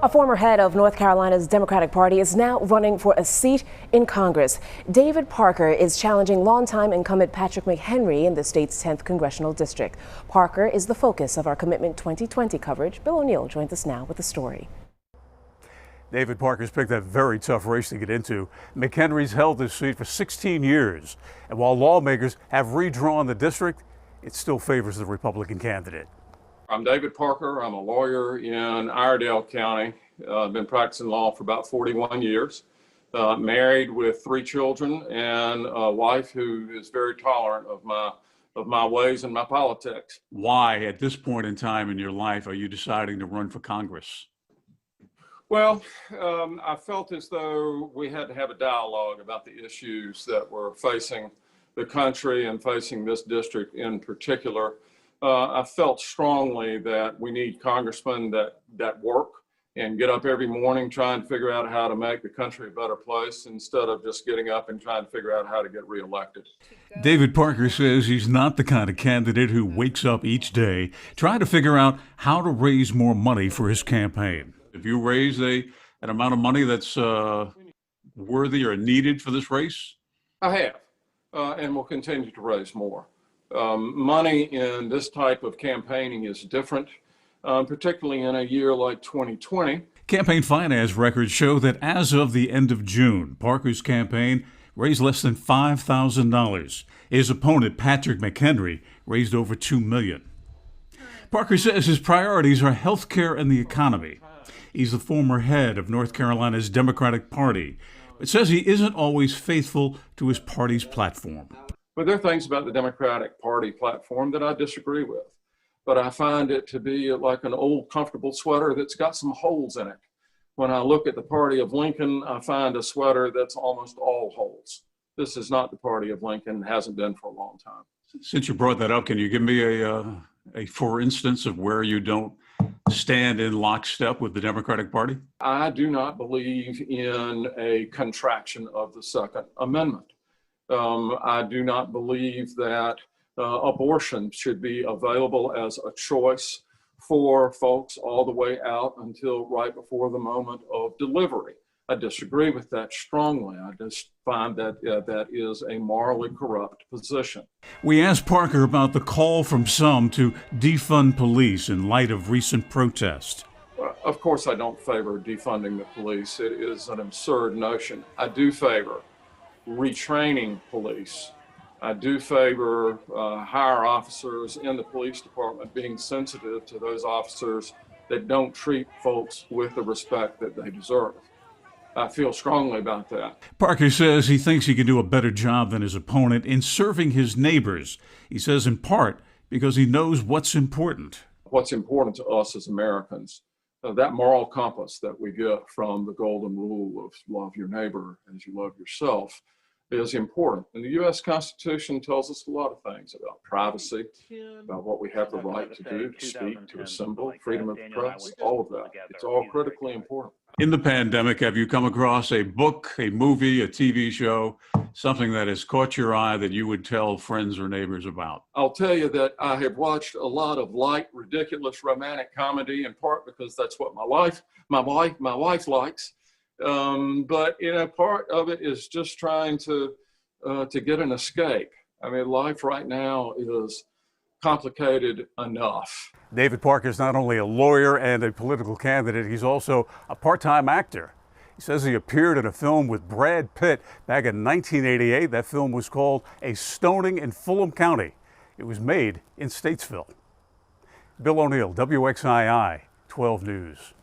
A former head of North Carolina's Democratic Party is now running for a seat in Congress. David Parker is challenging longtime incumbent Patrick McHenry in the state's 10th congressional district. Parker is the focus of our Commitment 2020 coverage. Bill O'Neill joins us now with the story. David Parker's picked a very tough race to get into. McHenry's held this seat for 16 years, and while lawmakers have redrawn the district, it still favors the Republican candidate. I'm David Parker. I'm a lawyer in Iredell County. I've been practicing law for about 41 years. Married with 3 children and a wife who is very tolerant of my ways and my politics. Why, at this point in time in your life, are you deciding to run for Congress? Well, I felt as though we had to have a dialogue about the issues that were facing the country and facing this district in particular. I felt strongly that we need congressmen that work and get up every morning trying to figure out how to make the country a better place instead of just getting up and trying to figure out how to get reelected. David Parker says he's not the kind of candidate who wakes up each day trying to figure out how to raise more money for his campaign. If you raise an amount of money that's worthy or needed for this race? I have, and will continue to raise more. Money in this type of campaigning is different, particularly in a year like 2020. Campaign finance records show that as of the end of June, Parker's campaign raised less than $5,000. His opponent, Patrick McHenry, raised over $2 million. Parker says his priorities are health care and the economy. He's the former head of North Carolina's Democratic Party, but says he isn't always faithful to his party's platform. But there are things about the Democratic Party platform that I disagree with. But I find it to be like an old, comfortable sweater that's got some holes in it. When I look at the party of Lincoln, I find a sweater that's almost all holes. This is not the party of Lincoln, hasn't been for a long time. Since you brought that up, can you give me a for instance of where you don't stand in lockstep with the Democratic Party? I do not believe in a contraction of the Second Amendment. I do not believe that abortion should be available as a choice for folks all the way out until right before the moment of delivery. I disagree with that strongly. I just find that that is a morally corrupt position. We asked Parker about the call from some to defund police in light of recent protests. Of course, I don't favor defunding the police. It is an absurd notion. I do favor retraining police. I do favor higher officers in the police department being sensitive to those officers that don't treat folks with the respect that they deserve. I feel strongly about that. Parker says he thinks he can do a better job than his opponent in serving his neighbors. He says in part because he knows what's important. What's important to us as Americans, that moral compass that we get from the golden rule of love your neighbor as you love yourself is important. And the U.S. Constitution tells us a lot of things about privacy, about what we have the right to do, to speak, to assemble, freedom of the press, all of that. It's all critically important. In the pandemic, have you come across a book, a movie, a TV show, something that has caught your eye that you would tell friends or neighbors about? I'll tell you that I have watched a lot of light, ridiculous romantic comedy, in part because that's what my wife likes. But part of it is just trying to get an escape. I mean, life right now is complicated enough. David Parker is not only a lawyer and a political candidate, he's also a part-time actor. He says he appeared in a film with Brad Pitt back in 1988. That film was called A Stoning in Fulham County. It was made in Statesville. Bill O'Neill, WXII 12 News.